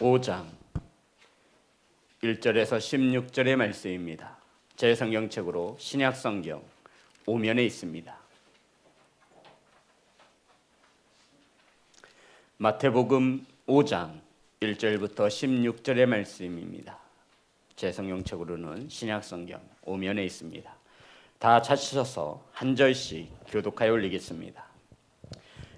5장 1절에서 16절의 말씀입니다. 제 성경책으로 신약성경 5면에 있습니다. 마태복음 5장 1절부터 16절의 말씀입니다. 제 성경책으로는 신약성경 5면에 있습니다. 다 찾으셔서 한 절씩 교독하여 올리겠습니다.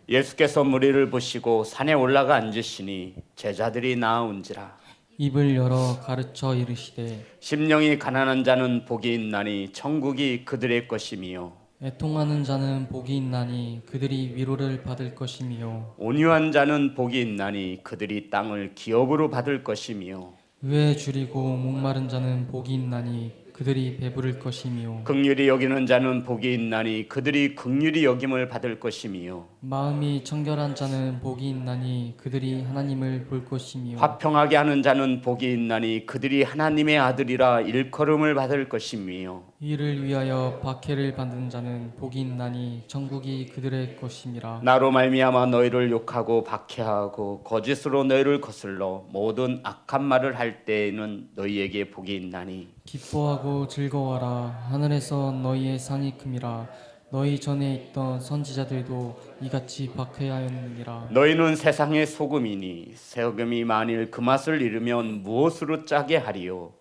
예수께서 무리를 보시고 산에 올라가 앉으시니 제자들이 나아온지라. 입을 열어 가르쳐 이르시되 심령이 가난한 자는 복이 있나니 천국이 그들의 것이며 애통하는 자는 복이 있나니 그들이 위로를 받을 것이며 온유한 자는 복이 있나니 그들이 땅을 기업으로 받을 것이며 의에 줄이고 목마른 자는 복이 있나니 그들이 배부를 것이며 긍휼히 여기는 자는 복이 있나니 그들이 긍휼히 여김을 받을 것이며 마음이 청결한 자는 복이 있나니 그들이 하나님을 볼 것이며 화평하게 하는 자는 복이 있나니 그들이 하나님의 아들이라 일컬음을 받을 것이며 이를 위하여 박해를 받는 자는 복이 있나니 천국이 그들의 것임이라. 나로 말미암아 너희를 욕하고 박해하고 거짓으로 너희를 거슬러 모든 악한 말을 할 때에는 너희에게 복이 있나니 기뻐하고 즐거워라. 하늘에서 너희의 상이 큼이라. 너희 전에 있던 선지자들도 이같이 박해하였느니라. 너희는 세상의 소금이니 소금이 만일 그 맛을 잃으면 무엇으로 짜게 하리요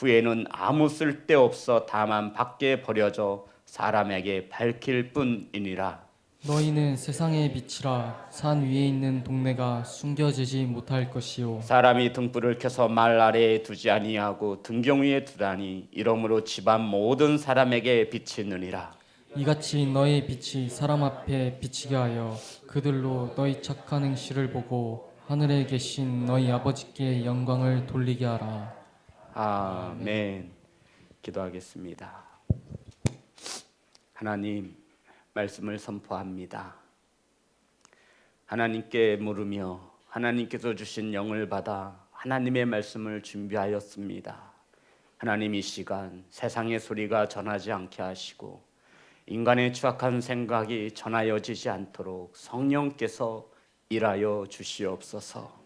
후에는 아무 쓸데없어 다만 밖에 버려져 사람에게 밝힐 뿐이니라. 너희는 세상의 빛이라. 산 위에 있는 동네가 숨겨지지 못할 것이요 사람이 등불을 켜서 말 아래에 두지 아니하고 등경 위에 두다니 이러므로 집안 모든 사람에게 비치느니라. 이같이 너희 빛이 사람 앞에 비치게 하여 그들로 너희 착한 행실을 보고 하늘에 계신 너희 아버지께 영광을 돌리게 하라. 아멘. 기도하겠습니다. 하나님, 말씀을 선포합니다. 하나님께 물으며 하나님께서 주신 영을 받아 하나님의 말씀을 준비하였습니다. 하나님, 이 시간 세상의 소리가 전하지 않게 하시고 인간의 추악한 생각이 전하여지지 않도록 성령께서 일하여 주시옵소서.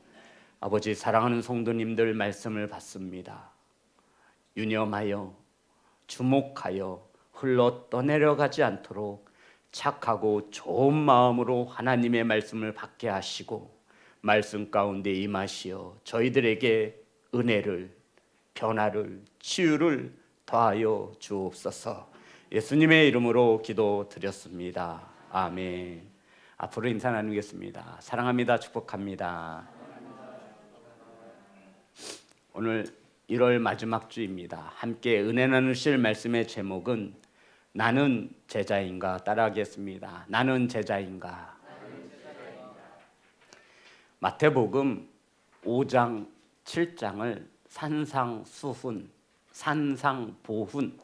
아버지, 사랑하는 성도님들 말씀을 받습니다. 유념하여 주목하여 흘러 떠내려가지 않도록 착하고 좋은 마음으로 하나님의 말씀을 받게 하시고 말씀 가운데 임하시어 저희들에게 은혜를, 변화를, 치유를 더하여 주옵소서. 예수님의 이름으로 기도드렸습니다. 아멘. 앞으로 인사 나누겠습니다. 사랑합니다. 축복합니다. 오늘 1월 마지막 주입니다. 함께 은혜 나누실 말씀의 제목은 나는 제자인가 따라하겠습니다. 나는 제자인가. 마태복음 5장 7장을 산상수훈, 산상보훈,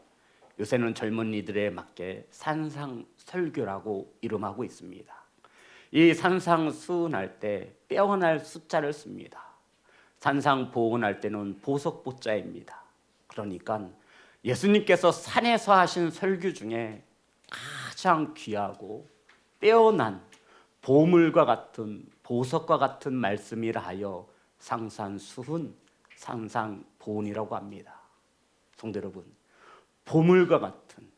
요새는 젊은이들에 맞게 산상설교라고 이름하고 있습니다. 이 산상수훈할 때 빼어날 숫자를 씁니다. 산상보훈할 때는 보석보자입니다. 그러니까 예수님께서 산에서 하신 설교 중에 가장 귀하고 빼어난 보물과 같은 보석과 같은 말씀이라 하여 상산수훈, 산상보훈이라고 합니다. 성도 여러분, 보물과 같은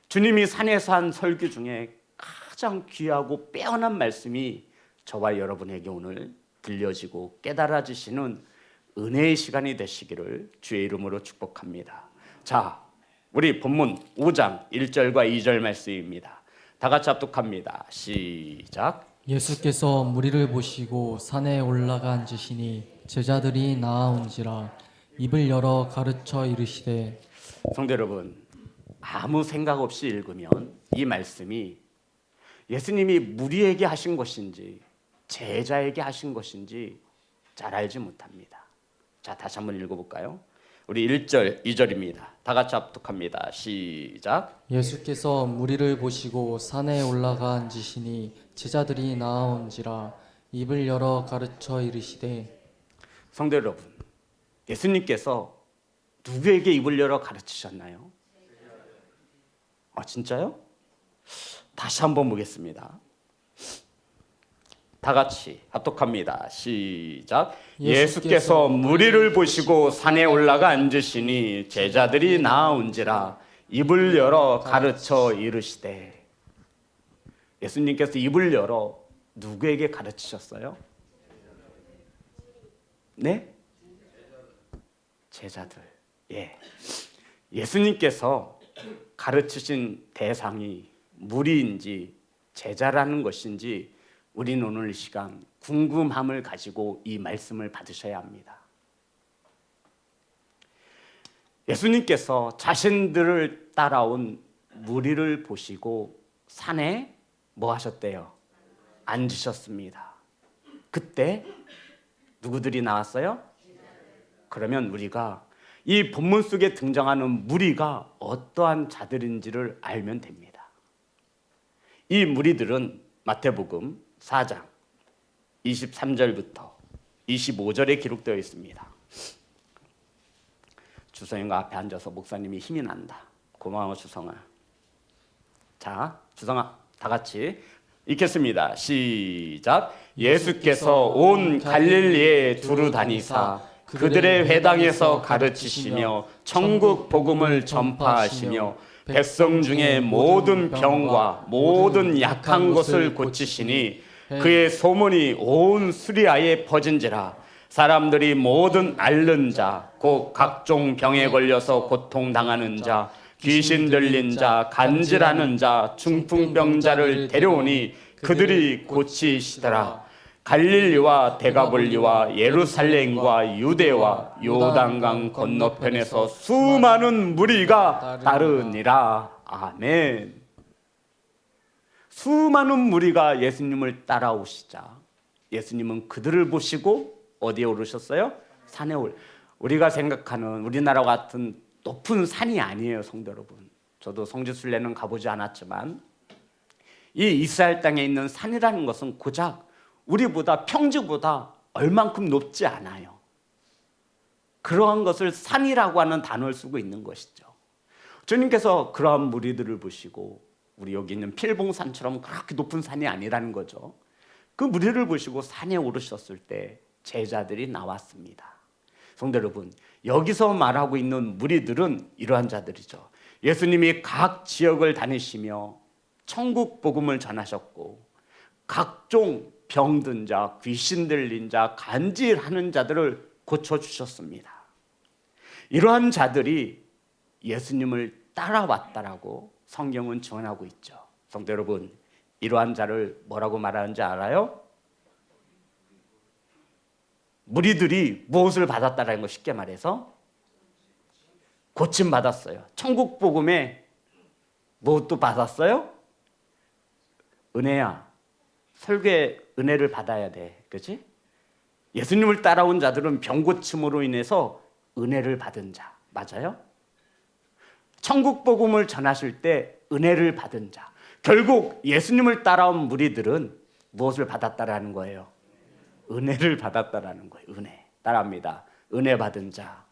주님이 산에서 한 설교 중에 가장 귀하고 빼어난 말씀이 저와 여러분에게 오늘 들려지고 깨달아지시는 은혜의 시간이 되시기를 주의 이름으로 축복합니다. 자, 우리 본문 5장 1절과 2절 말씀입니다. 다 같이 합독합니다. 시작. 예수께서 무리를 보시고 산에 올라가 앉으시니 제자들이 나아온지라. 입을 열어 가르쳐 이르시되. 성도 여러분, 아무 생각 없이 읽으면 이 말씀이 예수님이 무리에게 하신 것인지 제자에게 하신 것인지 잘 알지 못합니다. 자, 다시 한번 읽어볼까요? 우리 1절, 2절입니다. 다 같이 합독합니다. 시작. 예수께서 무리를 보시고 산에 올라가 앉으시니 제자들이 나아온지라. 입을 열어 가르쳐 이르시되. 성도 여러분, 예수님께서 누구에게 입을 열어 가르치셨나요? 진짜요? 다시 한번 보겠습니다. 다 같이 합독합니다. 시작. 예수께서 무리를 보시고 산에 올라가 앉으시니 제자들이 나아온지라 입을 열어 가르쳐 이르시되. 예수님께서 입을 열어 누구에게 가르치셨어요? 네? 제자들. 예. 예수님께서 가르치신 대상이 무리인지 제자라는 것인지 우리는 오늘 이 시간 궁금함을 가지고 이 말씀을 받으셔야 합니다. 예수님께서 자신들을 따라온 무리를 보시고 산에 뭐 하셨대요? 앉으셨습니다. 그때 누구들이 나왔어요? 그러면 우리가 이 본문 속에 등장하는 무리가 어떠한 자들인지를 알면 됩니다. 이 무리들은 마태복음 4장 23절부터 25절에 기록되어 있습니다. 주성이가 앞에 앉아서 목사님이 힘이 난다. 고마워 주성아. 자, 주성아 다 같이 읽겠습니다. 시작. 예수께서 온 갈릴리에 두루 다니사 그들의 회당에서 가르치시며 천국 복음을 전파하시며 백성 중에 모든 병과 모든 약한 것을 고치시니 그의 소문이 온 수리아에 퍼진지라. 사람들이 모든 앓는 자, 곧 각종 병에 걸려서 고통당하는 자, 귀신 들린 자, 간질하는 자, 중풍병자를 데려오니 그들이 고치시더라. 갈릴리와 데가볼리와 예루살렘과 유대와 요단강 건너편에서 수많은 무리가 따르니라. 아멘. 수많은 무리가 예수님을 따라오시자 예수님은 그들을 보시고 어디에 오르셨어요? 산에 우리가 생각하는 우리나라 같은 높은 산이 아니에요, 성도 여러분. 저도 성지순례는 가보지 않았지만 이 이스라엘 땅에 있는 산이라는 것은 고작 우리보다 평지보다 얼만큼 높지 않아요. 그러한 것을 산이라고 하는 단어를 쓰고 있는 것이죠. 주님께서 그러한 무리들을 보시고 우리 여기 있는 필봉산처럼 그렇게 높은 산이 아니라는 거죠. 그 무리를 보시고 산에 오르셨을 때 제자들이 나왔습니다. 성도 여러분, 여기서 말하고 있는 무리들은 이러한 자들이죠. 예수님이 각 지역을 다니시며 천국 복음을 전하셨고 각종 병든 자, 귀신 들린 자, 간질하는 자들을 고쳐주셨습니다. 이러한 자들이 예수님을 따라왔다라고 성경은 증언하고 있죠. 성도 여러분, 이러한 자를 뭐라고 말하는지 알아요? 무리들이 무엇을 받았다라는 거 쉽게 말해서 고침 받았어요. 천국 복음에 무엇도 받았어요? 은혜야. 설교에 은혜를 받아야 돼. 그렇지? 예수님을 따라온 자들은 병 고침으로 인해서 은혜를 받은 자. 맞아요? 천국 복음을 전하실 때 은혜를 받은 자. 결국 예수님을 따라온 무리들은 무엇을 받았다라는 거예요? 은혜를 받았다라는 거예요. 은혜. 따라합니다. 은혜 받은 자.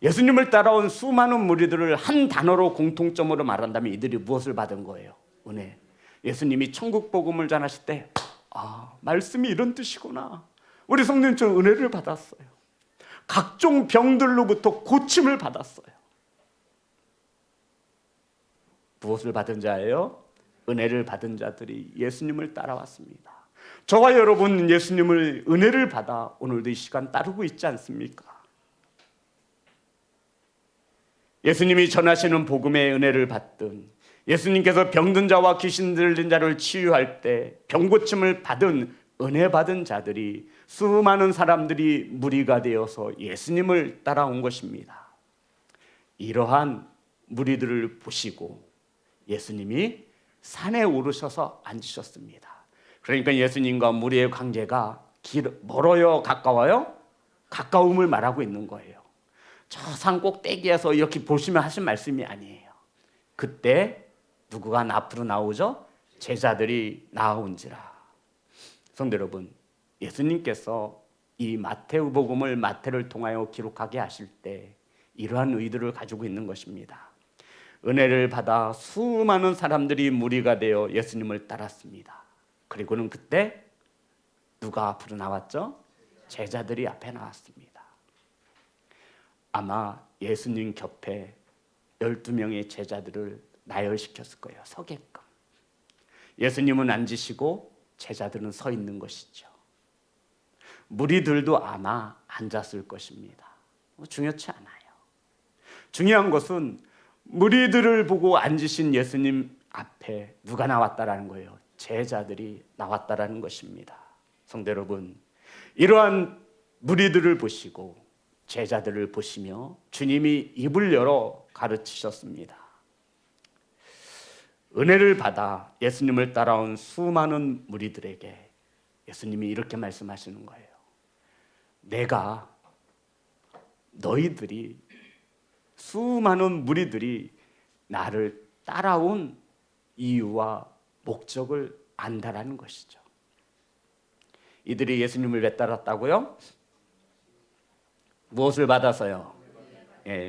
예수님을 따라온 수많은 무리들을 한 단어로 공통점으로 말한다면 이들이 무엇을 받은 거예요? 은혜. 예수님이 천국 복음을 전하실 때 말씀이 이런 뜻이구나. 우리 성도님 저 은혜를 받았어요. 각종 병들로부터 고침을 받았어요. 무엇을 받은 자예요? 은혜를 받은 자들이 예수님을 따라왔습니다. 저와 여러분 예수님을 은혜를 받아 오늘도 이 시간 따르고 있지 않습니까? 예수님이 전하시는 복음의 은혜를 받든 예수님께서 병든 자와 귀신 들린 자를 치유할 때 병고침을 받은 은혜 받은 자들이 수많은 사람들이 무리가 되어서 예수님을 따라온 것입니다. 이러한 무리들을 보시고 예수님이 산에 오르셔서 앉으셨습니다. 그러니까 예수님과 무리의 관계가 멀어요? 가까워요? 가까움을 말하고 있는 거예요. 저 산 꼭대기에서 이렇게 보시면 하신 말씀이 아니에요. 그때 누구가 앞으로 나오죠? 제자들이 나온지라. 성도 여러분, 예수님께서 이 마태복음을 마태를 통하여 기록하게 하실 때 이러한 의도를 가지고 있는 것입니다. 은혜를 받아 수많은 사람들이 무리가 되어 예수님을 따랐습니다. 그리고는 그때 누가 앞으로 나왔죠? 제자들이 앞에 나왔습니다. 아마 예수님 곁에 12명의 제자들을 나열시켰을 거예요. 서게끔. 예수님은 앉으시고 제자들은 서 있는 것이죠. 무리들도 아마 앉았을 것입니다. 중요치 않아요. 중요한 것은 무리들을 보고 앉으신 예수님 앞에 누가 나왔다라는 거예요. 제자들이 나왔다라는 것입니다. 성도 여러분, 이러한 무리들을 보시고 제자들을 보시며 주님이 입을 열어 가르치셨습니다. 은혜를 받아 예수님을 따라온 수많은 무리들에게 예수님이 이렇게 말씀하시는 거예요. 내가 너희들이 수많은 무리들이 나를 따라온 이유와 목적을 안다라는 것이죠. 이들이 예수님을 왜 따랐다고요? 무엇을 받아서요?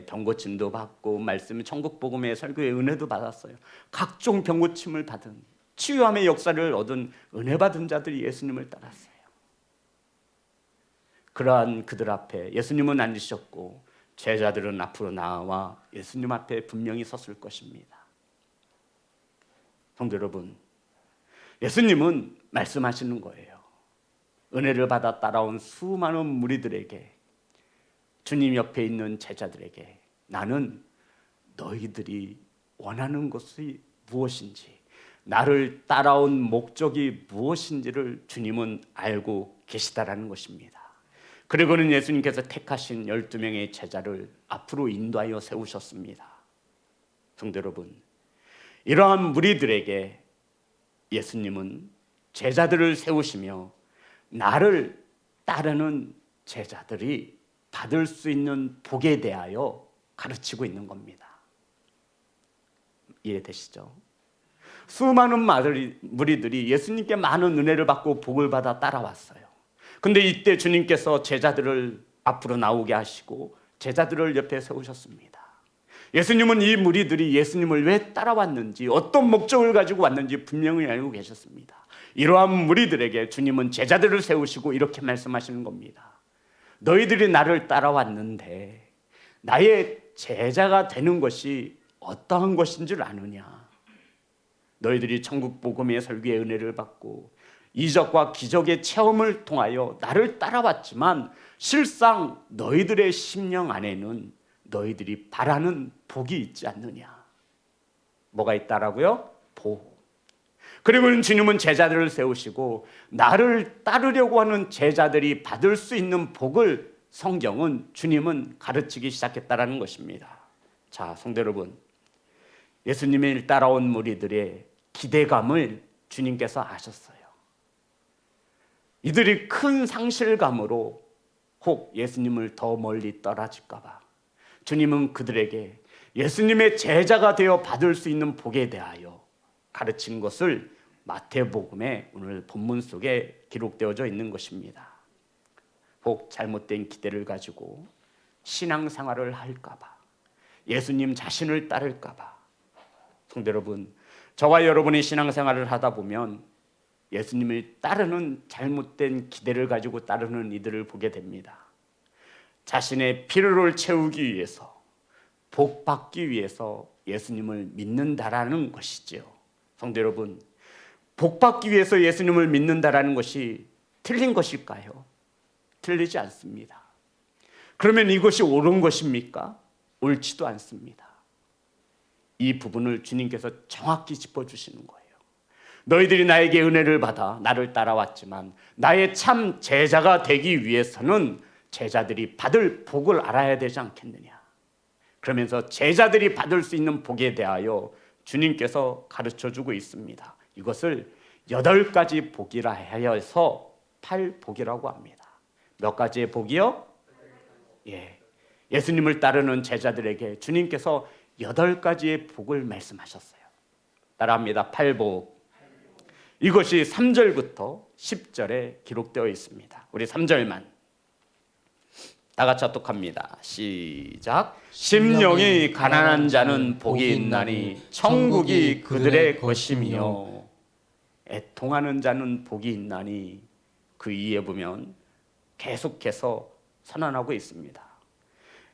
병고침도 받고 말씀 천국 복음의 설교의 은혜도 받았어요. 각종 병고침을 받은 치유함의 역사를 얻은 은혜 받은 자들이 예수님을 따랐어요. 그러한 그들 앞에 예수님은 앉으셨고 제자들은 앞으로 나와 예수님 앞에 분명히 섰을 것입니다. 성도 여러분, 예수님은 말씀하시는 거예요. 은혜를 받아 따라온 수많은 무리들에게, 주님 옆에 있는 제자들에게 나는 너희들이 원하는 것이 무엇인지, 나를 따라온 목적이 무엇인지를 주님은 알고 계시다라는 것입니다. 그리고는 예수님께서 택하신 12명의 제자를 앞으로 인도하여 세우셨습니다. 성도 여러분, 이러한 무리들에게 예수님은 제자들을 세우시며 나를 따르는 제자들이 받을 수 있는 복에 대하여 가르치고 있는 겁니다. 이해되시죠? 수많은 무리들이 예수님께 많은 은혜를 받고 복을 받아 따라왔어요. 근데 이때 주님께서 제자들을 앞으로 나오게 하시고 제자들을 옆에 세우셨습니다. 예수님은 이 무리들이 예수님을 왜 따라왔는지, 어떤 목적을 가지고 왔는지 분명히 알고 계셨습니다. 이러한 무리들에게 주님은 제자들을 세우시고 이렇게 말씀하시는 겁니다. 너희들이 나를 따라왔는데 나의 제자가 되는 것이 어떠한 것인 줄 아느냐? 너희들이 천국 복음의 설교의 은혜를 받고 이적과 기적의 체험을 통하여 나를 따라왔지만 실상 너희들의 심령 안에는 너희들이 바라는 복이 있지 않느냐? 뭐가 있다라고요? 복. 그리고 주님은 제자들을 세우시고 나를 따르려고 하는 제자들이 받을 수 있는 복을 성경은 주님은 가르치기 시작했다라는 것입니다. 자, 성도 여러분, 예수님을 따라온 무리들의 기대감을 주님께서 아셨어요. 이들이 큰 상실감으로 혹 예수님을 더 멀리 떨어질까 봐 주님은 그들에게 예수님의 제자가 되어 받을 수 있는 복에 대하여 가르친 것을 마태복음의 오늘 본문 속에 기록되어져 있는 것입니다. 혹 잘못된 기대를 가지고 신앙생활을 할까 봐, 예수님 자신을 따를까 봐. 성도 여러분, 저와 여러분이 신앙생활을 하다 보면 예수님을 따르는 잘못된 기대를 가지고 따르는 이들을 보게 됩니다. 자신의 필요를 채우기 위해서, 복 받기 위해서 예수님을 믿는다라는 것이지요. 성도 여러분, 복 받기 위해서 예수님을 믿는다라는 것이 틀린 것일까요? 틀리지 않습니다. 그러면 이것이 옳은 것입니까? 옳지도 않습니다. 이 부분을 주님께서 정확히 짚어주시는 거예요. 너희들이 나에게 은혜를 받아 나를 따라왔지만 나의 참 제자가 되기 위해서는 제자들이 받을 복을 알아야 되지 않겠느냐? 그러면서 제자들이 받을 수 있는 복에 대하여 주님께서 가르쳐주고 있습니다. 이것을 8가지 복이라 하여서 8복이라고 합니다. 몇 가지의 복이요? 예수님을 따르는 제자들에게 주님께서 8가지의 복을 말씀하셨어요. 따라합니다. 8복. 이것이 3절부터 10절에 기록되어 있습니다. 우리 3절만 다 같이 합독합니다. 시작. 심령이 가난한 자는 복이 있나니 천국이 그들의 것이며. 애통하는 자는 복이 있나니 그 이에 보면 계속해서 선언하고 있습니다.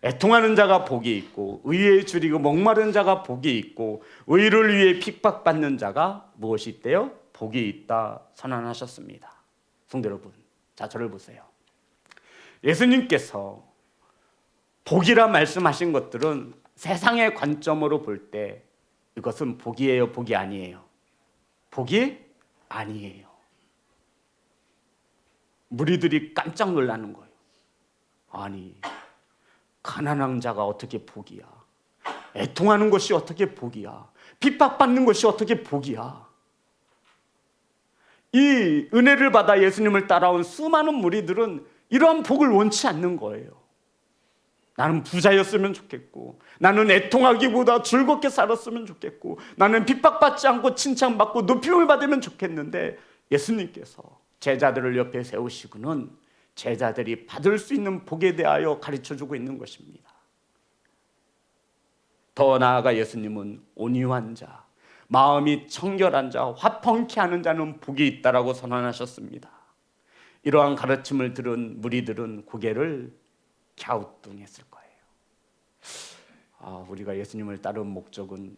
애통하는 자가 복이 있고 의에 줄이고 목마른 자가 복이 있고 의를 위해 핍박받는 자가 무엇이 있대요? 복이 있다 선언하셨습니다. 성도 여러분, 자 저를 보세요. 예수님께서 복이라 말씀하신 것들은 세상의 관점으로 볼 때 이것은 복이에요, 복이 아니에요? 복이 아니에요. 무리들이 깜짝 놀라는 거예요. 아니, 가난한 자가 어떻게 복이야? 애통하는 것이 어떻게 복이야? 핍박받는 것이 어떻게 복이야? 이 은혜를 받아 예수님을 따라온 수많은 무리들은 이러한 복을 원치 않는 거예요. 나는 부자였으면 좋겠고, 나는 애통하기보다 즐겁게 살았으면 좋겠고, 나는 핍박받지 않고 칭찬받고 높임을 받으면 좋겠는데, 예수님께서 제자들을 옆에 세우시고는 제자들이 받을 수 있는 복에 대하여 가르쳐주고 있는 것입니다. 더 나아가 예수님은 온유한 자, 마음이 청결한 자, 화평케 하는 자는 복이 있다라고 선언하셨습니다. 이러한 가르침을 들은 무리들은 고개를 갸우뚱했을 거예요. 우리가 예수님을 따른 목적은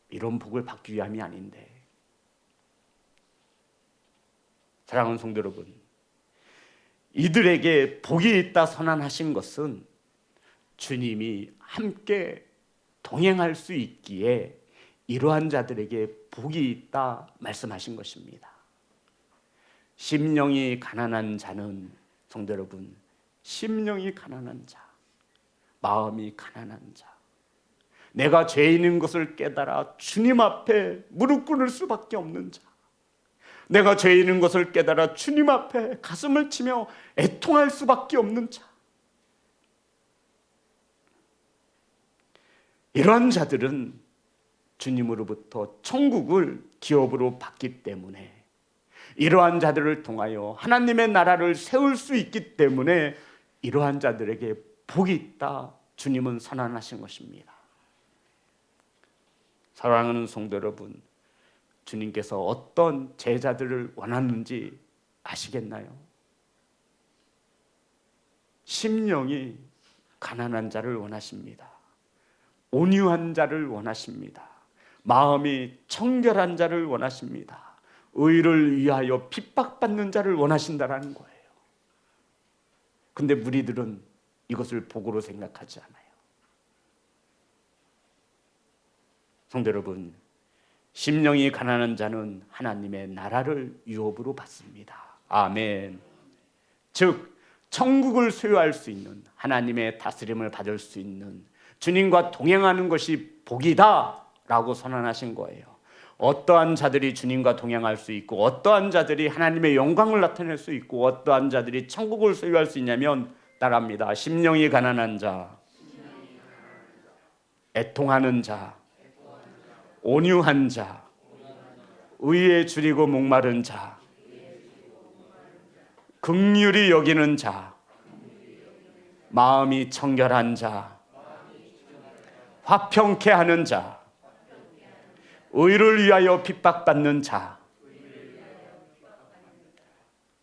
이런 복을 받기 위함이 아닌데. 사랑하는 성도 여러분, 이들에게 복이 있다 선언하신 것은 주님이 함께 동행할 수 있기에 이러한 자들에게 복이 있다 말씀하신 것입니다. 심령이 가난한 자는, 성도 여러분, 심령이 가난한 자, 마음이 가난한 자, 내가 죄인인 것을 깨달아 주님 앞에 무릎 꿇을 수밖에 없는 자, 내가 죄인인 것을 깨달아 주님 앞에 가슴을 치며 애통할 수밖에 없는 자, 이런 자들은 주님으로부터 천국을 기업으로 받기 때문에, 이러한 자들을 통하여 하나님의 나라를 세울 수 있기 때문에 이러한 자들에게 복이 있다 주님은 선언하신 것입니다. 사랑하는 성도 여러분, 주님께서 어떤 제자들을 원하는지 아시겠나요? 심령이 가난한 자를 원하십니다. 온유한 자를 원하십니다. 마음이 청결한 자를 원하십니다. 의를 위하여 핍박받는 자를 원하신다라는 거예요. 근데 무리들은 이것을 복으로 생각하지 않아요. 성도 여러분, 심령이 가난한 자는 하나님의 나라를 유업으로 받습니다. 아멘. 즉 천국을 소유할 수 있는, 하나님의 다스림을 받을 수 있는, 주님과 동행하는 것이 복이다 라고 선언하신 거예요. 어떠한 자들이 주님과 동행할 수 있고, 어떠한 자들이 하나님의 영광을 나타낼 수 있고, 어떠한 자들이 천국을 소유할 수 있냐면 따라합니다. 심령이 가난한 자, 애통하는 자, 온유한 자, 의에 줄이고 목마른 자, 긍휼히 여기는 자, 마음이 청결한 자, 화평케 하는 자, 의를 위하여 핍박받는 자,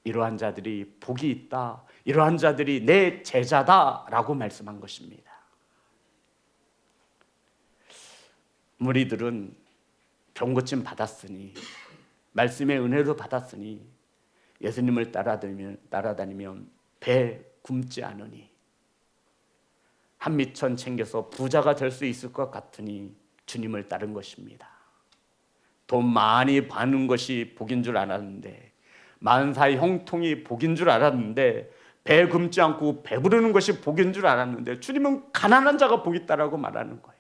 이러한 자들이 복이 있다, 이러한 자들이 내 제자다라고 말씀한 것입니다. 무리들은 병고침 받았으니, 말씀의 은혜도 받았으니 예수님을 따라다니면 배 굶지 않으니, 한미천 챙겨서 부자가 될 수 있을 것 같으니 주님을 따른 것입니다. 돈 많이 버는 것이 복인 줄 알았는데, 만사 형통이 복인 줄 알았는데, 배 굶지 않고 배부르는 것이 복인 줄 알았는데, 주님은 가난한 자가 복이 있다라고 말하는 거예요.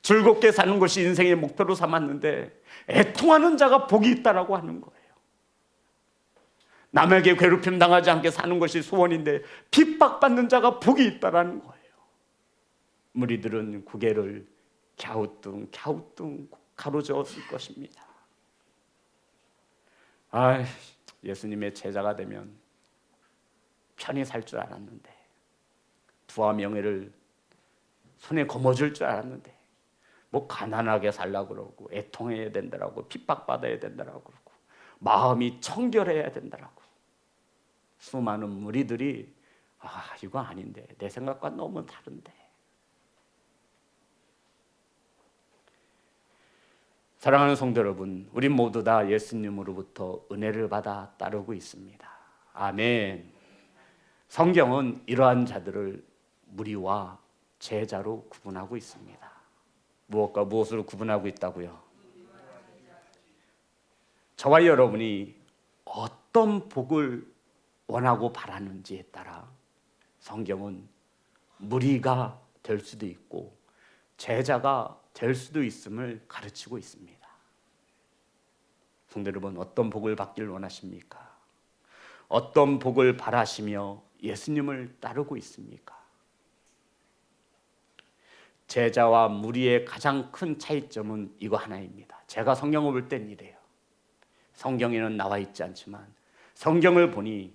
즐겁게 사는 것이 인생의 목표로 삼았는데 애통하는 자가 복이 있다라고 하는 거예요. 남에게 괴롭힘 당하지 않게 사는 것이 소원인데 핍박받는 자가 복이 있다라는 거예요. 무리들은 고개를 갸우뚱 가로저었을 것입니다. 예수님의 제자가 되면 편히 살 줄 알았는데, 부와 명예를 손에 거머쥘 줄 알았는데, 뭐 가난하게 살라고 그러고 애통해야 된다라고 핍박받아야 된다라고 그러고 마음이 청결해야 된다라고. 수많은 무리들이 이거 아닌데, 내 생각과 너무 다른데. 사랑하는 성도 여러분, 우리 모두 다 예수님으로부터 은혜를 받아 따르고 있습니다. 아멘. 성경은 이러한 자들을 무리와 제자로 구분하고 있습니다. 무엇과 무엇으로 구분하고 있다고요? 저와 여러분이 어떤 복을 원하고 바라는지에 따라 성경은 무리가 될 수도 있고 제자가 될 수도 있음을 가르치고 있습니다. 성도 여러분, 어떤 복을 받길 원하십니까? 어떤 복을 바라시며 예수님을 따르고 있습니까? 제자와 무리의 가장 큰 차이점은 이거 하나입니다. 제가 성경을 볼 땐 이래요. 성경에는 나와 있지 않지만 성경을 보니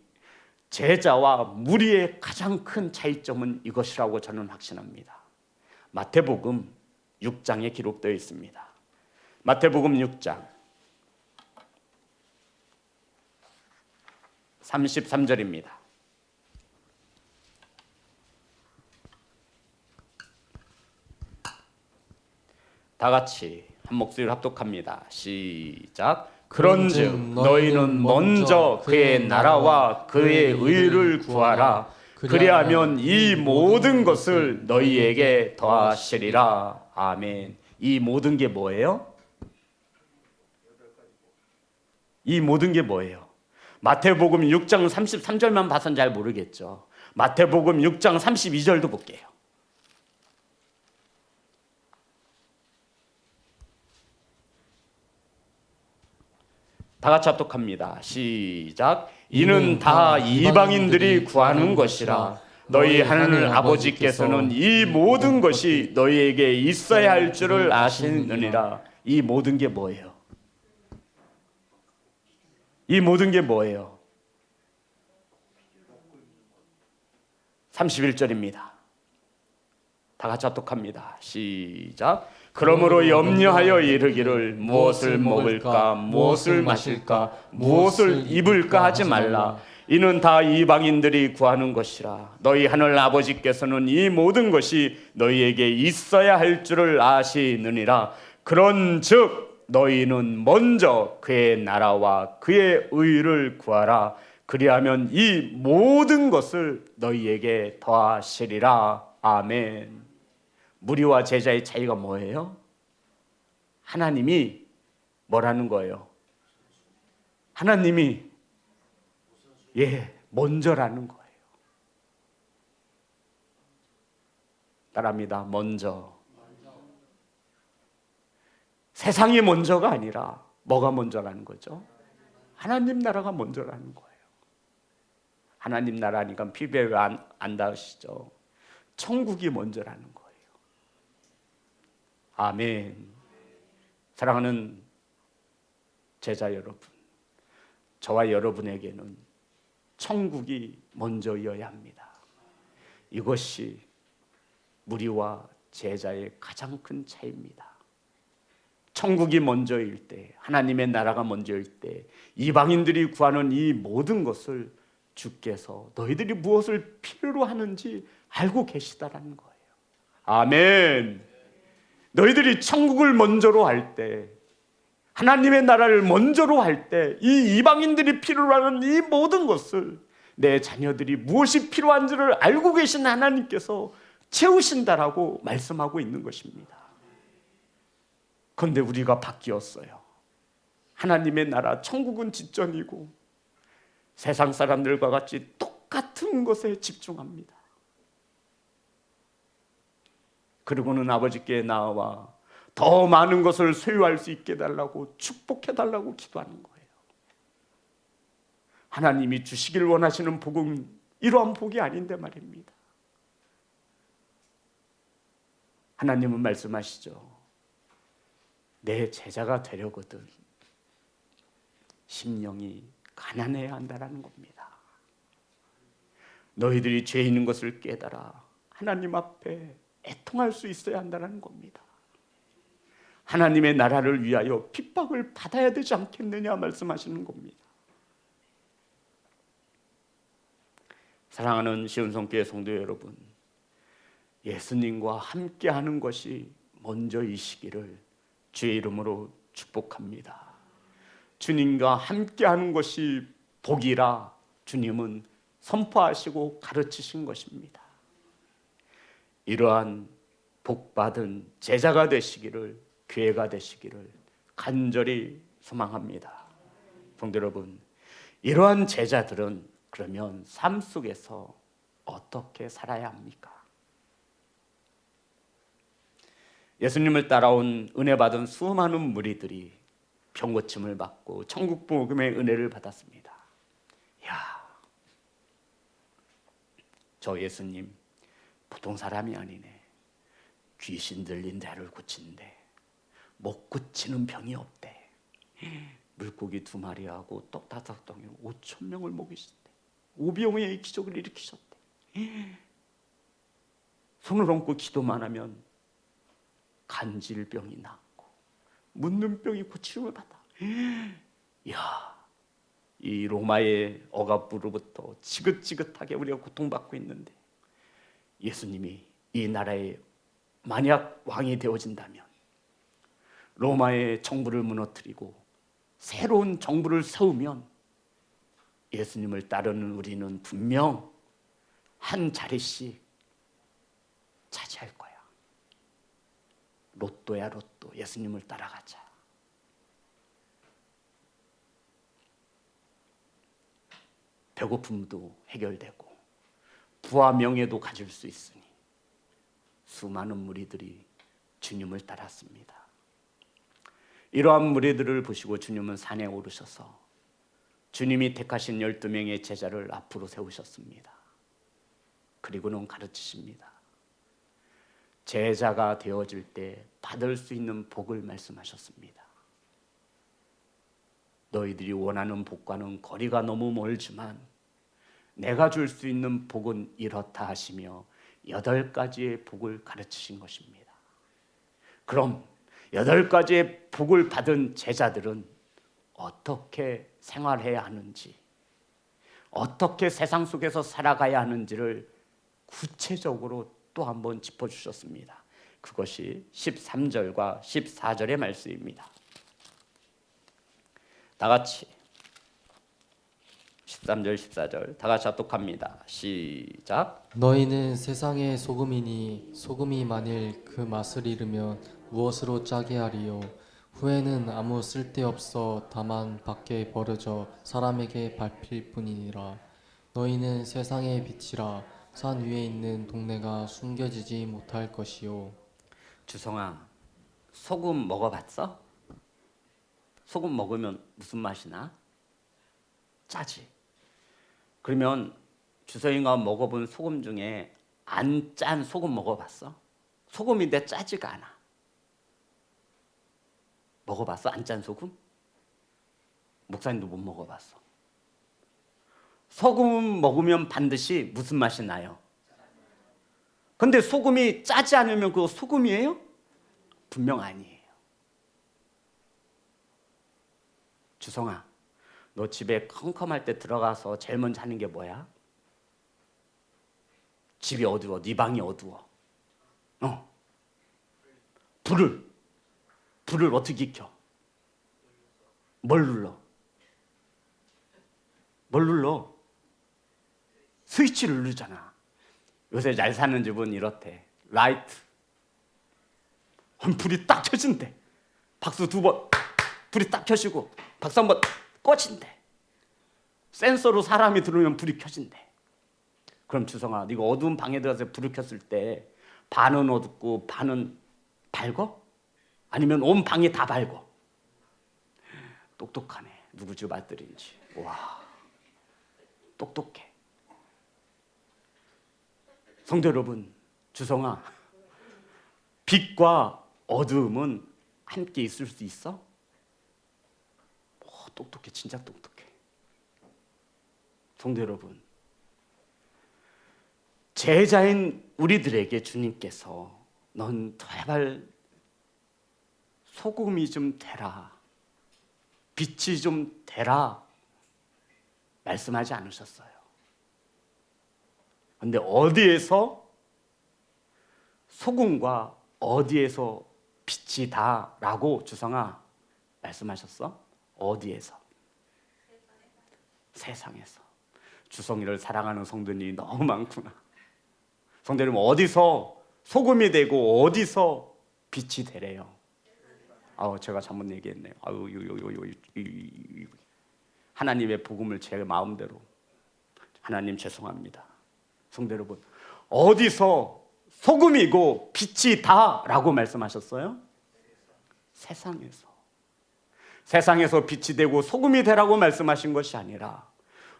제자와 무리의 가장 큰 차이점은 이것이라고 저는 확신합니다. 마태복음 6장에 기록되어 있습니다. 마태복음 6장 33절입니다. 다 같이 한 목소리로 합독합니다. 시작. 그런즉 너희는 먼저 그의 나라와 그의 의를 구하라. 그리하면 이 모든 것을 너희에게 더하시리라. 아멘. 이 모든 게 뭐예요? 이 모든 게 뭐예요? 마태복음 6장 33절만 봐선 잘 모르겠죠. 마태복음 6장 32절도 볼게요. 다 같이 합독합니다. 시작. 이는 다 이방인들이 구하는 것이라. 너희 하늘 아버지께서는 이 모든 것이 너희에게 있어야 할 줄을 아시느니라. 이 모든 게 뭐예요? 이 모든 게 뭐예요? 31절입니다. 다 같이 합독합니다. 시작. 그러므로 염려하여 이르기를 무엇을 먹을까, 무엇을 마실까, 무엇을 입을까 하지 말라. 이는 다 이방인들이 구하는 것이라. 너희 하늘 아버지께서는 이 모든 것이 너희에게 있어야 할 줄을 아시느니라. 그런즉 너희는 먼저 그의 나라와 그의 의를 구하라. 그리하면 이 모든 것을 너희에게 더하시리라. 아멘. 무리와 제자의 차이가 뭐예요? 하나님이 뭐라는 거예요? 하나님이 먼저라는 거예요. 따라합니다. 먼저. 세상이 먼저가 아니라 뭐가 먼저라는 거죠? 하나님 나라가 먼저라는 거예요. 하나님 나라니까 피부에 안 닿으시죠? 천국이 먼저라는 거예요. 아멘. 사랑하는 제자 여러분, 저와 여러분에게는 천국이 먼저여야 합니다. 이것이 무리와 제자의 가장 큰 차이입니다. 천국이 먼저일 때, 하나님의 나라가 먼저일 때, 이방인들이 구하는 이 모든 것을 주께서 너희들이 무엇을 필요로 하는지 알고 계시다라는 거예요. 아멘. 너희들이 천국을 먼저로 할 때, 하나님의 나라를 먼저로 할 때, 이 이방인들이 필요로 하는 이 모든 것을 내 자녀들이 무엇이 필요한지를 알고 계신 하나님께서 채우신다라고 말씀하고 있는 것입니다. 그런데 우리가 바뀌었어요. 하나님의 나라, 천국은 뒷전이고 세상 사람들과 같이 똑같은 것에 집중합니다. 그리고는 아버지께 나와 더 많은 것을 소유할 수 있게 해달라고, 축복해달라고 기도하는 거예요. 하나님이 주시길 원하시는 복은 이러한 복이 아닌데 말입니다. 하나님은 말씀하시죠. 내 제자가 되려거든 심령이 가난해야 한다는 겁니다. 너희들이 죄 있는 것을 깨달아 하나님 앞에 애통할 수 있어야 한다는 겁니다. 하나님의 나라를 위하여 핍박을 받아야 되지 않겠느냐 말씀하시는 겁니다. 사랑하는 시온성교회 성도 여러분, 예수님과 함께하는 것이 먼저이시기를 주의 이름으로 축복합니다. 주님과 함께하는 것이 복이라 주님은 선포하시고 가르치신 것입니다. 이러한 복받은 제자가 되시기를, 교회가 되시기를 간절히 소망합니다. 성도 여러분, 이러한 제자들은 그러면 삶 속에서 어떻게 살아야 합니까? 예수님을 따라온 은혜 받은 수많은 무리들이 병고침을 받고 천국 복음의 은혜를 받았습니다. 야, 저 예수님 보통 사람이 아니네. 귀신 들린 데를 고친대. 못 고치는 병이 없대. 물고기 2마리하고 떡 5덩이 5,000명을 먹이셨대. 오병이의 기적을 일으키셨대. 손을 얹고 기도만 하면 간질병이 낫고 묻는 병이 고침을 받아. 이야, 이 로마의 억압부로부터 지긋지긋하게 우리가 고통받고 있는데 예수님이 이 나라의 만약 왕이 되어진다면, 로마의 정부를 무너뜨리고 새로운 정부를 세우면 예수님을 따르는 우리는 분명 한 자리씩 차지할 거야. 로또야 로또. 예수님을 따라가자. 배고픔도 해결되고 부와 명예도 가질 수 있으니 수많은 무리들이 주님을 따랐습니다. 이러한 무리들을 보시고 주님은 산에 오르셔서 주님이 택하신 12명의 제자를 앞으로 세우셨습니다. 그리고는 가르치십니다. 제자가 되어질 때 받을 수 있는 복을 말씀하셨습니다. 너희들이 원하는 복과는 거리가 너무 멀지만 내가 줄 수 있는 복은 이렇다 하시며 8가지의 복을 가르치신 것입니다. 그럼 8가지의 복을 받은 제자들은 어떻게 생활해야 하는지, 어떻게 세상 속에서 살아가야 하는지를 구체적으로 또 한번 짚어주셨습니다. 그것이 13절과 14절의 말씀입니다. 다 같이 13절 14절 다 같이 합독합니다. 시작. 너희는 세상의 소금이니 소금이 만일 그 맛을 잃으면 무엇으로 짜게 하리요? 후에는 아무 쓸데없어 다만 밖에 버려져 사람에게 밟힐 뿐이니라. 너희는 세상의 빛이라. 산 위에 있는 동네가 숨겨지지 못할 것이요. 주성아, 소금 먹어봤어? 소금 먹으면 무슨 맛이 나? 짜지. 그러면 주성이가 먹어본 소금 중에 안 짠 소금 먹어봤어? 소금인데 짜지가 않아. 먹어봤어? 안 짠 소금? 목사님도 못 먹어봤어. 소금 먹으면 반드시 무슨 맛이 나요? 근데 소금이 짜지 않으면 그거 소금이에요? 분명 아니에요. 주성아, 너 집에 컴컴할 때 들어가서 제일 먼저 하는 게 뭐야? 집이 어두워, 네 방이 어두워. 불을 어떻게 켜? 뭘 눌러? 스위치를 누르잖아. 요새 잘 사는 집은 이렇대. 라이트. 불이 딱 켜진대. 박수 2번. 불이 딱 켜지고 박수 1번 꺼진대. 센서로 사람이 들어오면 불이 켜진대. 그럼 주성아, 네가 어두운 방에 들어가서 불을 켰을 때 반은 어둡고 반은 밝어? 아니면 온 방이 다 밝어? 똑똑하네. 누구 집 아들인지. 와, 똑똑해. 성도 여러분, 주성아, 빛과 어두움은 함께 있을 수 있어? 똑똑해, 진짜 똑똑해. 성도 여러분, 제자인 우리들에게 주님께서 넌 제발 소금이 좀 되라, 빛이 좀 되라 말씀하지 않으셨어요. 그런데 어디에서 소금과 어디에서 빛이 다라고 주성아 말씀하셨어? 어디에서? 세상에서. 주성이를 사랑하는 성도님이 너무 많구나. 성도님 어디서 소금이 되고 어디서 빛이 되래요? 제가 잘못 얘기했네요. 하나님의 복음을 제 마음대로. 하나님 죄송합니다. 성도 여러분, 어디서 소금이고 빛이 다라고 말씀하셨어요? 세상에서. 세상에서 빛이 되고 소금이 되라고 말씀하신 것이 아니라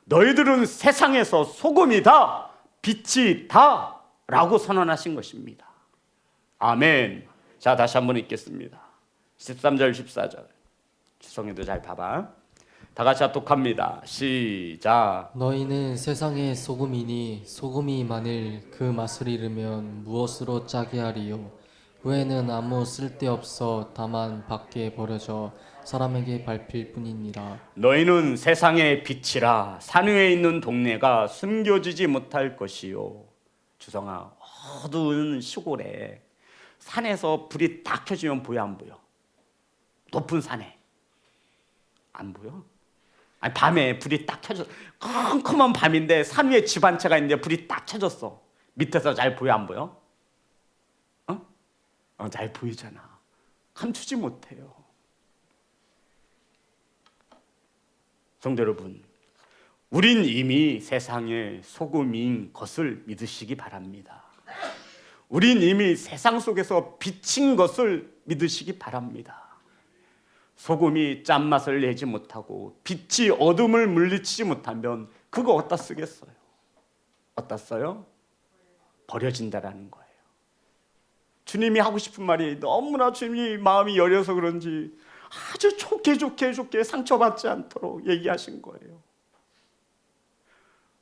너희들은 세상에서 소금이다, 빛이 다라고 선언하신 것입니다. 아멘. 자, 다시 한번 읽겠습니다. 13절 14절. 주성이도 잘 봐봐. 다 같이 합독합니다. 시작. 너희는 세상의 소금이니 소금이 만일 그 맛을 잃으면 무엇으로 짜게 하리요? 후에는 아무 쓸데없어 다만 밖에 버려져 사람에게 밟힐 뿐이니라. 너희는 세상의 빛이라. 산 위에 있는 동네가 숨겨지지 못할 것이요. 주성아, 어두운 시골에 산에서 불이 딱 켜지면 보여 안 보여? 높은 산에 안 보여? 아니, 밤에 불이 딱 켜졌어. 컴컴한 밤인데 산 위에 집 한 채가 있는데 불이 딱 켜졌어. 밑에서 잘 보여 안 보여? 잘 보이잖아. 감추지 못해요. 성도 여러분, 우린 이미 세상의 소금인 것을 믿으시기 바랍니다. 우린 이미 세상 속에서 비친 것을 믿으시기 바랍니다. 소금이 짠맛을 내지 못하고 빛이 어둠을 물리치지 못하면 그거 어디다 쓰겠어요? 어디다 써요? 버려진다라는 거예요. 주님이 하고 싶은 말이 너무나 주님이 마음이 여려서 그런지 아주 좋게 상처받지 않도록 얘기하신 거예요.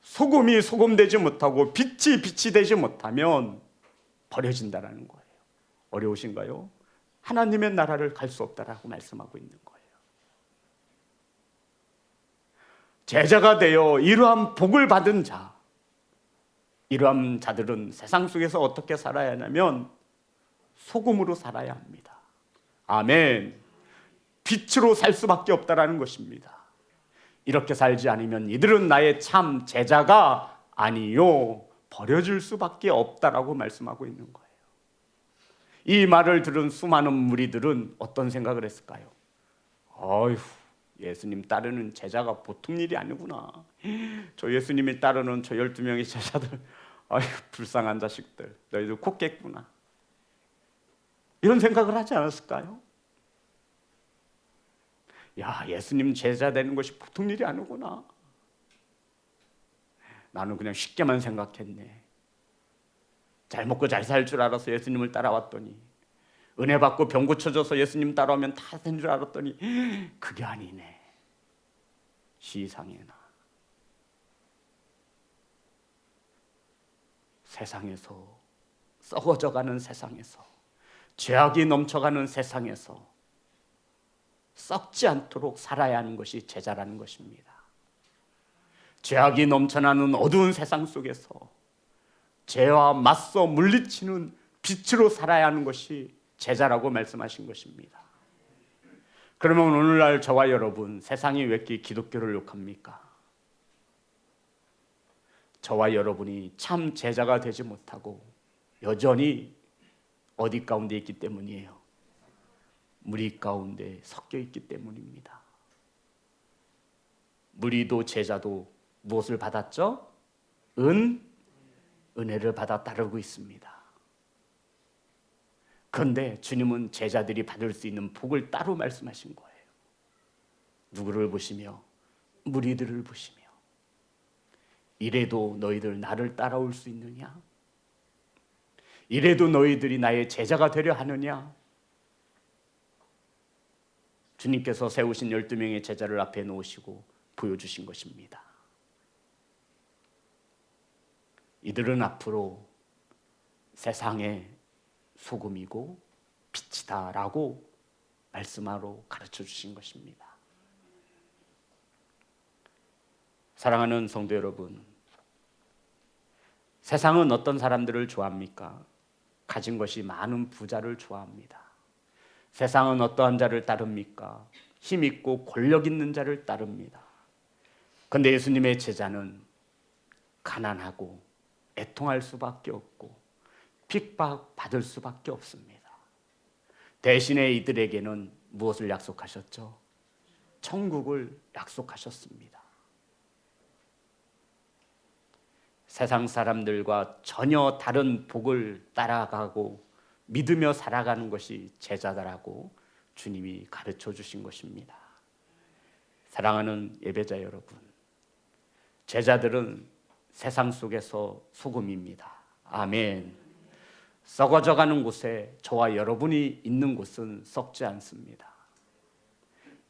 소금이 소금되지 못하고 빛이 빛이 되지 못하면 버려진다라는 거예요. 어려우신가요? 하나님의 나라를 갈 수 없다라고 말씀하고 있는 거예요. 제자가 되어 이러한 복을 받은 자, 이러한 자들은 세상 속에서 어떻게 살아야 하냐면 소금으로 살아야 합니다. 아멘. 빛으로 살 수밖에 없다라는 것입니다. 이렇게 살지 않으면 이들은 나의 참 제자가 아니요, 버려질 수밖에 없다라고 말씀하고 있는 거예요. 이 말을 들은 수많은 무리들은 어떤 생각을 했을까요? 어휴, 예수님 따르는 제자가 보통 일이 아니구나. 저 예수님이 따르는 저 12명의 제자들, 아휴, 불쌍한 자식들, 너희들 코 깼구나. 이런 생각을 하지 않았을까요? 야, 예수님 제자 되는 것이 보통 일이 아니구나. 나는 그냥 쉽게만 생각했네. 잘 먹고 잘 살 줄 알아서 예수님을 따라왔더니, 은혜 받고 병 고쳐져서 예수님 따라오면 다 된 줄 알았더니 그게 아니네. 시상에나. 세상에서, 썩어져가는 세상에서, 죄악이 넘쳐가는 세상에서 썩지 않도록 살아야 하는 것이 제자라는 것입니다. 죄악이 넘쳐나는 어두운 세상 속에서 죄와 맞서 물리치는 빛으로 살아야 하는 것이 제자라고 말씀하신 것입니다. 그러면 오늘날 저와 여러분, 세상이 왜 이렇게 기독교를 욕합니까? 저와 여러분이 참 제자가 되지 못하고 여전히 어디 가운데 있기 때문이에요? 무리 가운데 섞여 있기 때문입니다. 무리도 제자도 무엇을 받았죠? 은혜를 받아 따르고 있습니다. 그런데 주님은 제자들이 받을 수 있는 복을 따로 말씀하신 거예요. 누구를 보시며? 무리들을 보시며. 이래도 너희들 나를 따라올 수 있느냐? 이래도 너희들이 나의 제자가 되려 하느냐? 주님께서 세우신 12명의 제자를 앞에 놓으시고 보여주신 것입니다. 이들은 앞으로 세상의 소금이고 빛이다라고 말씀하러 가르쳐 주신 것입니다. 사랑하는 성도 여러분, 세상은 어떤 사람들을 좋아합니까? 가진 것이 많은 부자를 좋아합니다. 세상은 어떠한 자를 따릅니까? 힘 있고 권력 있는 자를 따릅니다. 그런데 예수님의 제자는 가난하고 애통할 수밖에 없고 핍박받을 수밖에 없습니다. 대신에 이들에게는 무엇을 약속하셨죠? 천국을 약속하셨습니다. 세상 사람들과 전혀 다른 복을 따라가고 믿으며 살아가는 것이 제자다라고 주님이 가르쳐 주신 것입니다. 사랑하는 예배자 여러분, 제자들은 세상 속에서 소금입니다. 아멘. 썩어져가는 곳에 저와 여러분이 있는 곳은 썩지 않습니다.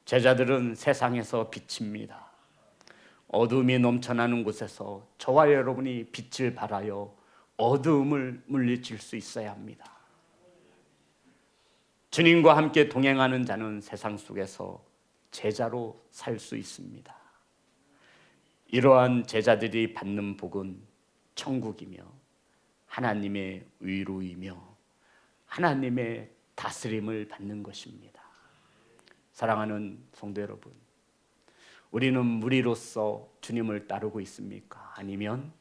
제자들은 세상에서 빛입니다. 어두움이 넘쳐나는 곳에서 저와 여러분이 빛을 발하여 어두움을 물리칠 수 있어야 합니다. 주님과 함께 동행하는 자는 세상 속에서 제자로 살 수 있습니다. 이러한 제자들이 받는 복은 천국이며 하나님의 위로이며 하나님의 다스림을 받는 것입니다. 사랑하는 성도 여러분, 우리는 무리로서 주님을 따르고 있습니까? 아니면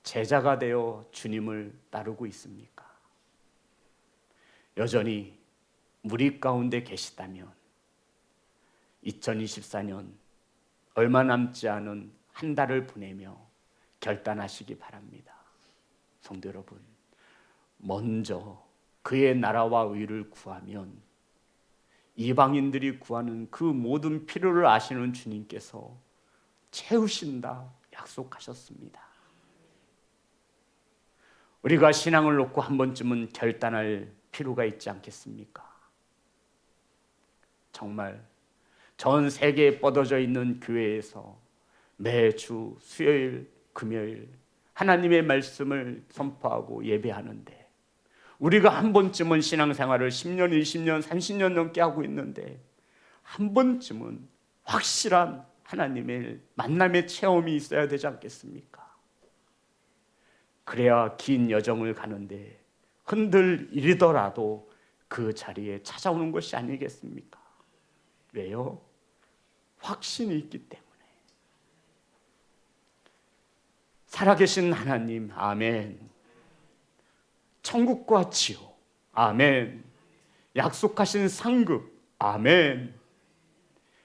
제자가 되어 주님을 따르고 있습니까? 여전히 무리 가운데 계시다면 2024년 얼마 남지 않은 한 달을 보내며 결단하시기 바랍니다. 성도 여러분, 먼저 그의 나라와 의를 구하면 이방인들이 구하는 그 모든 필요를 아시는 주님께서 채우신다 약속하셨습니다. 우리가 신앙을 놓고 한 번쯤은 결단할 필요가 있지 않겠습니까? 정말 전 세계에 뻗어져 있는 교회에서 매주 수요일, 금요일 하나님의 말씀을 선포하고 예배하는데 우리가 한 번쯤은 신앙생활을 10년, 20년, 30년 넘게 하고 있는데 한 번쯤은 확실한 하나님의 만남의 체험이 있어야 되지 않겠습니까? 그래야 긴 여정을 가는데 흔들리더라도 그 자리에 찾아오는 것이 아니겠습니까? 왜요? 확신이 있기 때문에. 살아계신 하나님, 아멘. 천국과 지옥, 아멘. 약속하신 상급, 아멘.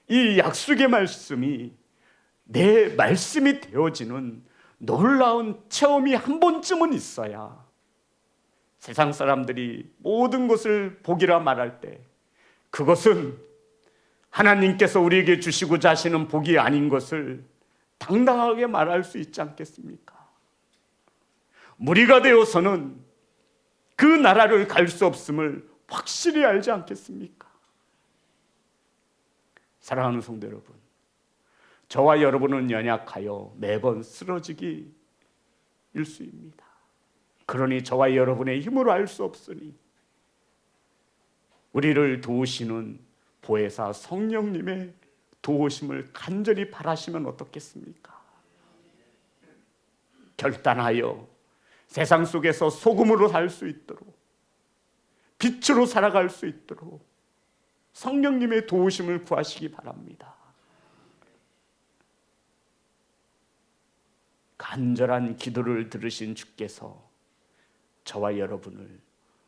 이 약속의 말씀이 내 말씀이 되어지는 놀라운 체험이 한 번쯤은 있어야 세상 사람들이 모든 것을 복이라 말할 때 그것은 하나님께서 우리에게 주시고자 하시는 복이 아닌 것을 당당하게 말할 수 있지 않겠습니까? 무리가 되어서는 그 나라를 갈 수 없음을 확실히 알지 않겠습니까? 사랑하는 성도 여러분, 저와 여러분은 연약하여 매번 쓰러지기 일쑤입니다. 그러니 저와 여러분의 힘으로 알 수 없으니 우리를 도우시는 보혜사 성령님의 도우심을 간절히 바라시면 어떻겠습니까? 결단하여 세상 속에서 소금으로 살 수 있도록, 빛으로 살아갈 수 있도록 성령님의 도우심을 구하시기 바랍니다. 간절한 기도를 들으신 주께서 저와 여러분을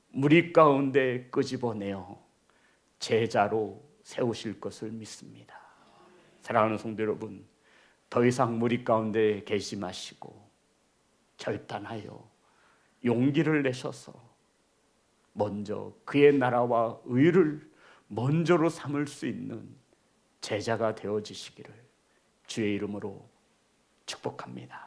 무리 가운데 끄집어내어 제자로 세우실 것을 믿습니다. 사랑하는 성도 여러분, 더 이상 무리 가운데 계시 마시고 결단하여 용기를 내셔서 먼저 그의 나라와 의를 먼저로 삼을 수 있는 제자가 되어지시기를 주의 이름으로 축복합니다.